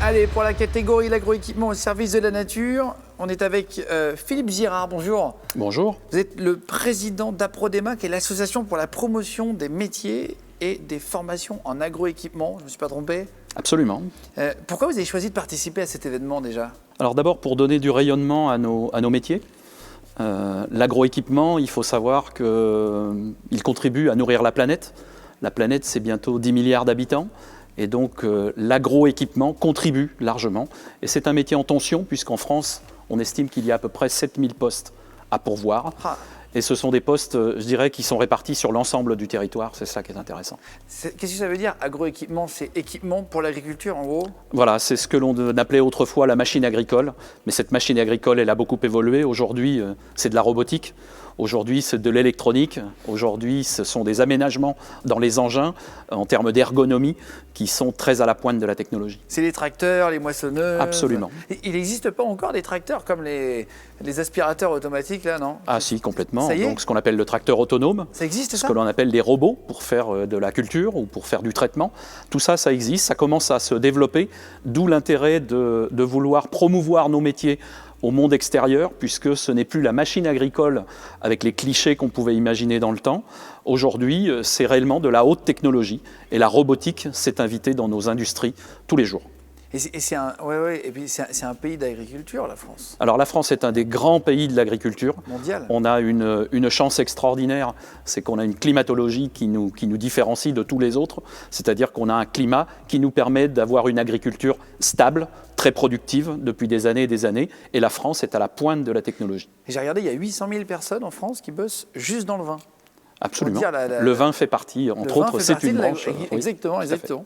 Allez, pour la catégorie l'agroéquipement au service de la nature, on est avec Philippe Girard. Bonjour. Bonjour. Vous êtes le président d'Aprodema, qui est l'association pour la promotion des métiers et des formations en agroéquipement. Je ne me suis pas trompé? Absolument. Pourquoi vous avez choisi de participer à cet événement déjà? Alors d'abord pour donner du rayonnement à nos métiers. L'agroéquipement, il faut savoir qu'il contribue à nourrir la planète. La planète, c'est bientôt 10 milliards d'habitants. Et donc l'agroéquipement contribue largement. Et c'est un métier en tension, puisqu'en France, on estime qu'il y a à peu près 7000 postes à pourvoir. Et ce sont des postes, je dirais, qui sont répartis sur l'ensemble du territoire. C'est ça qui est intéressant. Qu'est-ce que ça veut dire, agroéquipement? C'est équipement pour l'agriculture, en gros? Voilà, c'est ce que l'on appelait autrefois la machine agricole. Mais cette machine agricole, elle a beaucoup évolué. Aujourd'hui, c'est de la robotique. Aujourd'hui, c'est de l'électronique. Aujourd'hui, ce sont des aménagements dans les engins en termes d'ergonomie qui sont très à la pointe de la technologie. C'est les tracteurs, les moissonneuses? Absolument. Il n'existe pas encore des tracteurs comme les aspirateurs automatiques, là, non? Ah si, complètement. Ça y est? Donc ce qu'on appelle le tracteur autonome. Ça existe, ça? Ce que l'on appelle des robots pour faire de la culture ou pour faire du traitement. Tout ça, ça existe. Ça commence à se développer. D'où l'intérêt de vouloir promouvoir nos métiers au monde extérieur, puisque ce n'est plus la machine agricole avec les clichés qu'on pouvait imaginer dans le temps. Aujourd'hui, c'est réellement de la haute technologie. Et la robotique s'est invitée dans nos industries tous les jours. Et c'est un pays d'agriculture, la France. Alors la France est un des grands pays de l'agriculture. Mondial. On a une chance extraordinaire, c'est qu'on a une climatologie qui nous différencie de tous les autres. C'est-à-dire qu'on a un climat qui nous permet d'avoir une agriculture stable, très productive depuis des années et des années. Et la France est à la pointe de la technologie. Et j'ai regardé, il y a 800 000 personnes en France qui bossent juste dans le vin. Absolument. Le vin fait partie, entre autres, c'est une branche. Exactement, oui, exactement.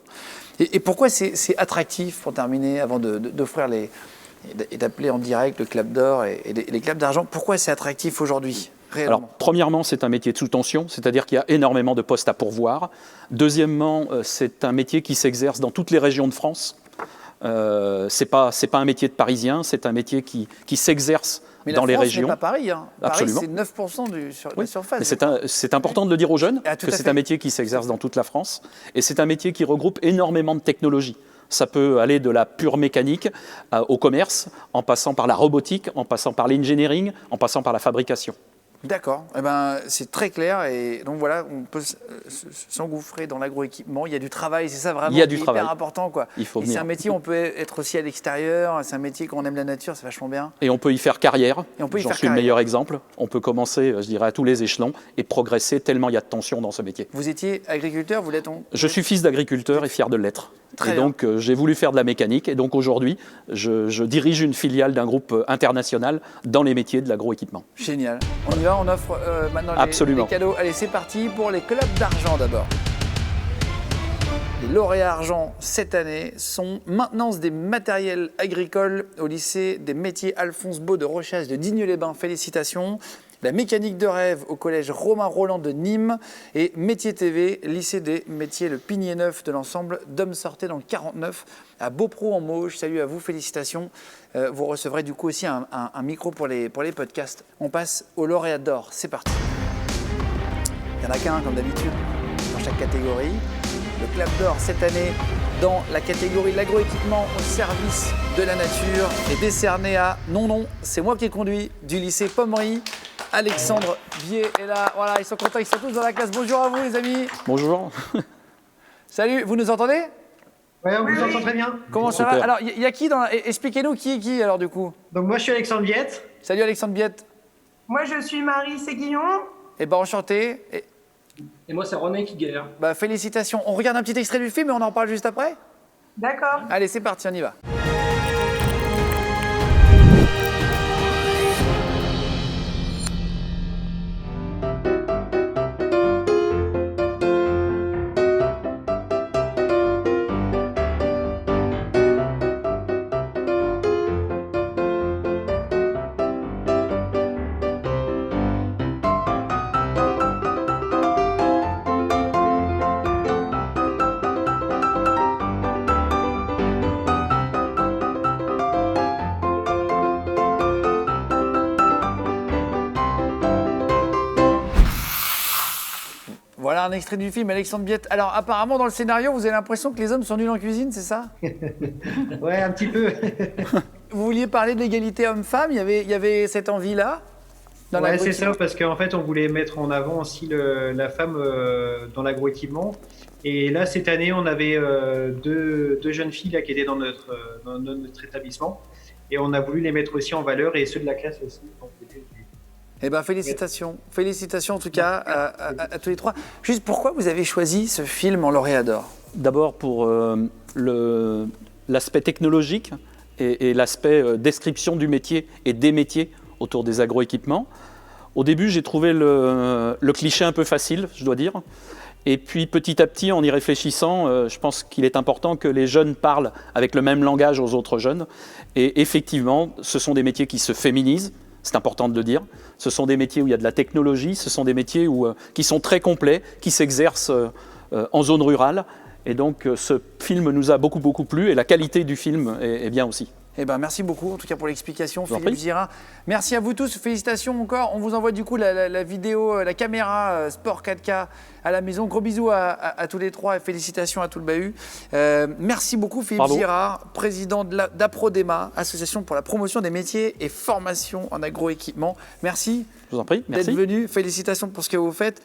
Et pourquoi c'est attractif, pour terminer, avant d'offrir et d'appeler en direct le Clap d'Or et les Claps d'Argent, pourquoi c'est attractif aujourd'hui, réellement? Alors, premièrement, c'est un métier de sous-tension, c'est-à-dire qu'il y a énormément de postes à pourvoir. Deuxièmement, c'est un métier qui s'exerce dans toutes les régions de France. C'est pas un métier de Parisien, c'est un métier qui s'exerce dans les régions. Mais la France n'est pas Paris. Hein. Absolument. Paris, c'est 9% de la surface. C'est important de le dire aux jeunes, que c'est un métier qui s'exerce dans toute la France. Et c'est un métier qui regroupe énormément de technologies. Ça peut aller de la pure mécanique au commerce, en passant par la robotique, en passant par l'engineering, en passant par la fabrication. D'accord, c'est très clair et donc voilà, on peut s'engouffrer dans l'agroéquipement, il y a du travail, c'est ça vraiment hyper important, quoi. C'est un métier où on peut être aussi à l'extérieur, c'est un métier quand on aime la nature, c'est vachement bien. Et on peut y faire carrière, j'en suis le meilleur exemple. On peut commencer, je dirais, à tous les échelons et progresser tellement il y a de tension dans ce métier. Vous étiez agriculteur, vous l'êtes? Je suis fils d'agriculteur et fier de l'être. Et donc j'ai voulu faire de la mécanique et donc aujourd'hui je dirige une filiale d'un groupe international dans les métiers de l'agroéquipement. Génial. On y va, on offre maintenant les cadeaux. Allez, c'est parti pour les Claps d'Argent d'abord. Les lauréats argent cette année sont maintenance des matériels agricoles au lycée des métiers Alphonse Beau de Rochas de Digne-les-Bains. Félicitations. La mécanique de rêve au collège Romain Roland de Nîmes et Métier TV, lycée des métiers Le Pigné Neuf de l'ensemble d'Hommes Sortés dans le 49 à Beaupro en Mauges. Salut à vous, félicitations. Vous recevrez du coup aussi un micro pour les podcasts. On passe au lauréat d'or, c'est parti. Il n'y en a qu'un comme d'habitude dans chaque catégorie. Le Clap d'Or cette année dans la catégorie l'agroéquipement au service de la nature est décerné à non, c'est moi qui ai conduit du lycée Pommery. Alexandre Vier est là, voilà, ils sont contents, ils sont tous dans la classe. Bonjour à vous les amis. Bonjour. Salut, vous nous entendez? Oui, on vous entend très bien. Comment ça va? Alors, il y a qui dans expliquez-nous qui est qui alors du coup. Donc moi je suis Alexandre Viette. Salut Alexandre Viette. Moi je suis Marie Séguillon. Eh ben enchanté. Et moi c'est René Kiguer. Bah félicitations. On regarde un petit extrait du film et on en parle juste après? D'accord. Allez, c'est parti, on y va. Voilà un extrait du film Alexandre Biette. Alors apparemment dans le scénario, vous avez l'impression que les hommes sont nuls en cuisine, c'est ça? Ouais, un petit peu. Vous vouliez parler de l'égalité homme-femme, il y avait cette envie-là dans Ouais, c'est l'agroéquipement. ça, parce qu'en fait, on voulait mettre en avant aussi la femme dans l'agroéquipement. Et là, cette année, on avait deux jeunes filles là, qui étaient dans notre établissement. Et on a voulu les mettre aussi en valeur, et ceux de la classe aussi. Donc, Eh bien, félicitations. Félicitations en tout cas à tous les trois. Juste pourquoi vous avez choisi ce film en lauréat d'or? D'abord pour l'aspect technologique et l'aspect description du métier et des métiers autour des agroéquipements. Au début, j'ai trouvé le cliché un peu facile, je dois dire. Et puis petit à petit, en y réfléchissant, je pense qu'il est important que les jeunes parlent avec le même langage aux autres jeunes. Et effectivement, ce sont des métiers qui se féminisent, c'est important de le dire. Ce sont des métiers où il y a de la technologie, ce sont des métiers qui sont très complets, qui s'exercent en zone rurale. Et donc ce film nous a beaucoup plu et la qualité du film est bien aussi. Eh ben, merci beaucoup, en tout cas pour l'explication, vous en Philippe prie. Girard. Merci à vous tous, félicitations encore. On vous envoie du coup la vidéo, la caméra Sport 4K à la maison. Gros bisous à tous les trois et félicitations à tout le bahut. Merci beaucoup Philippe Bravo. Girard, président d'APRODEMA, Association pour la promotion des métiers et formation en agroéquipement. Merci Je vous en prie, merci. d'être venu, félicitations pour ce que vous faites.